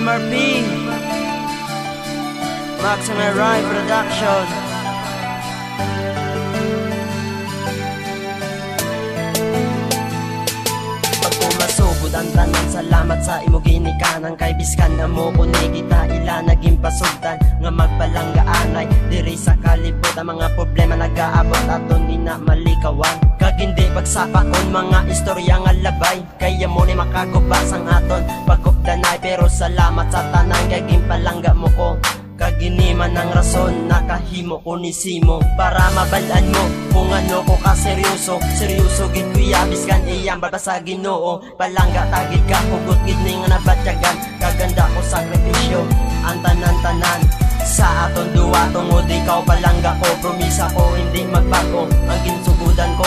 MRP Maximum Rhyme Production. Pagpumasugod ang tanan, salamat sa imo ginikanan. Kay biskan na mo ko kita ila naging pasugdan nga magpalanggaanay diri sa kalibot. Ang mga problema nag-aabot aton ni na malikawan. Kag hindi pagsapakon mga istorya nga labay, kaya mo ni makakubas ang aton pagkupdanay. Pero salamat sa tanan kaging palangga mo ko. Kaginiman ng rason, nakahimo ko ni Simo para mabalaan mo kung ano ko ka seryoso. Seryoso gid kuya, biskan iyang baba sa Ginoo. Palangga tagid ka, hugot gid ning nabatyagan. Kaganda ko sakripisyo, ang tanan-tanan sa aton duwa. Tungod ikaw palangga ko, promisa ko hindi magbago ang ginsugudan ko.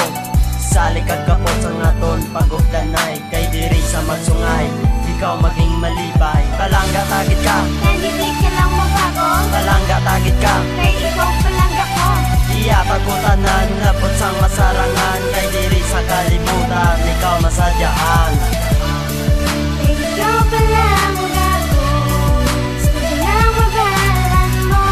Sa likad kapot sa aton pagupdanay, kay diri sa magsungay ikaw maging malibay. Palangga tagid ka, hindi ka lang magbago. palangga tagid ka, Kay ikaw palangga ko. iya pagkutanan, napot sang masarangan. Kay diri sa kalibutan, ikaw masadyaan. Ikaw palangga ko. Gusto lang mabalan mo.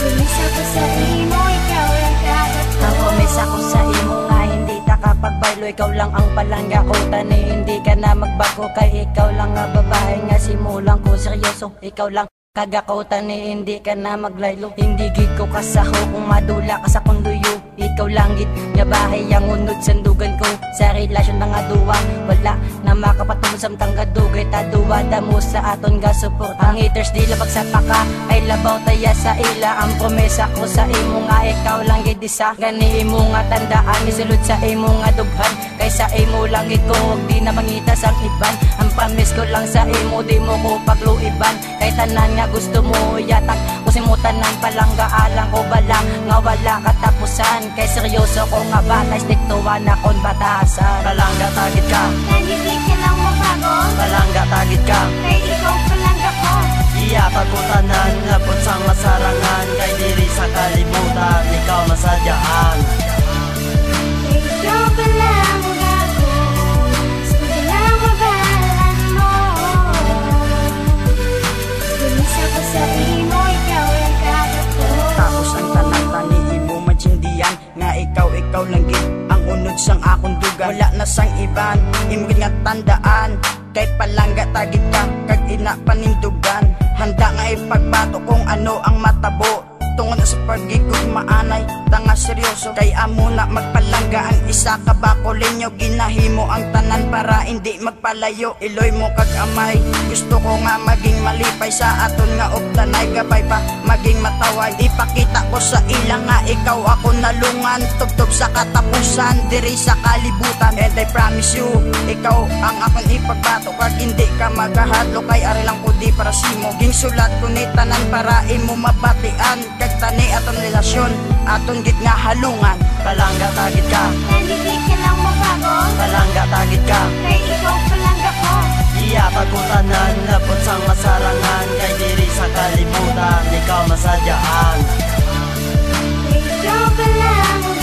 Kumisa ko sa imo, ikaw lang kagako. Ang kumisa ko sa imo nga hindi ta kapagbaylo. Ikaw lang ang palangga ko, tani hindi ka na magbago. Kay ikaw lang nga babae nga simulang ko seryoso. Ikaw lang kagako, tani hindi ka na maglaylo. Hindi gid ko kasaho kung madula ka sa kunduyo. Ikaw lang gid nga bahay ang unod sandugan ko. Sa relasyon na nga duwa, wala na makapatungod samtang gadugay ta duwa. Damo sa aton ga support. Ang haters di labag sa paka, ay labaw taya sa ila. Ang promesa ko sa imo nga ikaw lang gid isa. Gani imo nga tandaan, isulod sa imo nga dughan. Kaysa imo lang gid ko, huwag di na mangitas ang iban. Ang promise ko lang sa imo, di mo ko pagluiban. Kay tanan nga gusto mo yatak, kusimutan ng palangga-alang ko balang nga wala katapusan. Kay seryoso ko nga bata, stick to one akong batasan. Palangga tagid ka, Hindi ka lang magbago. palangga tagid ka, Kay ikaw palangga ko. iya pagkutanan, napot sang masarangan. Kay diri sa kalibutan, ikaw masadyaan. Ikaw palangga ko. Gusto lang mabalan mo. Kumisa ko sa imo, ikaw lang kagako. Tapos ang tanan-tani imo matsindihan nga ikaw lang gid ang unod sang akong dugan. Wala na sang iban, imo gid nga tandaan. Kay palangga tagid ka, kag ina panindugan. Handa nga ipagbato kung ano ang matabo. Tungod sa pagigog maanay, tanga seryoso. Kay amo na magpalangga ang isa ka bakolinyo. Ginahimo ang tanan para hindi magpalayo. Iloy mo kag amay, gusto ko nga maging malipay. Sa aton nga uptanay, gabay pa maging mataway. Ipakita ko sa ilang nga ikaw ako nalungan. Tubtob sa katapusan, diri sa kalibutan. And I promise you, ikaw ang akong ipagbato. Kag hindi ka magahadlo, kay ari lang ko di para simo. Ginsulat ko ni tanan para imo mabatian. Kag tani aton relasyon, aton gid nga halungan. Palangga tagid ka, Hindi ka lang magbago. palangga tagid ka, Kay ikaw palangga ko. iya pagkutanan, napot sang masarangan. Kay diri sa kalibutan, ikaw masadyaan. Ikaw palangga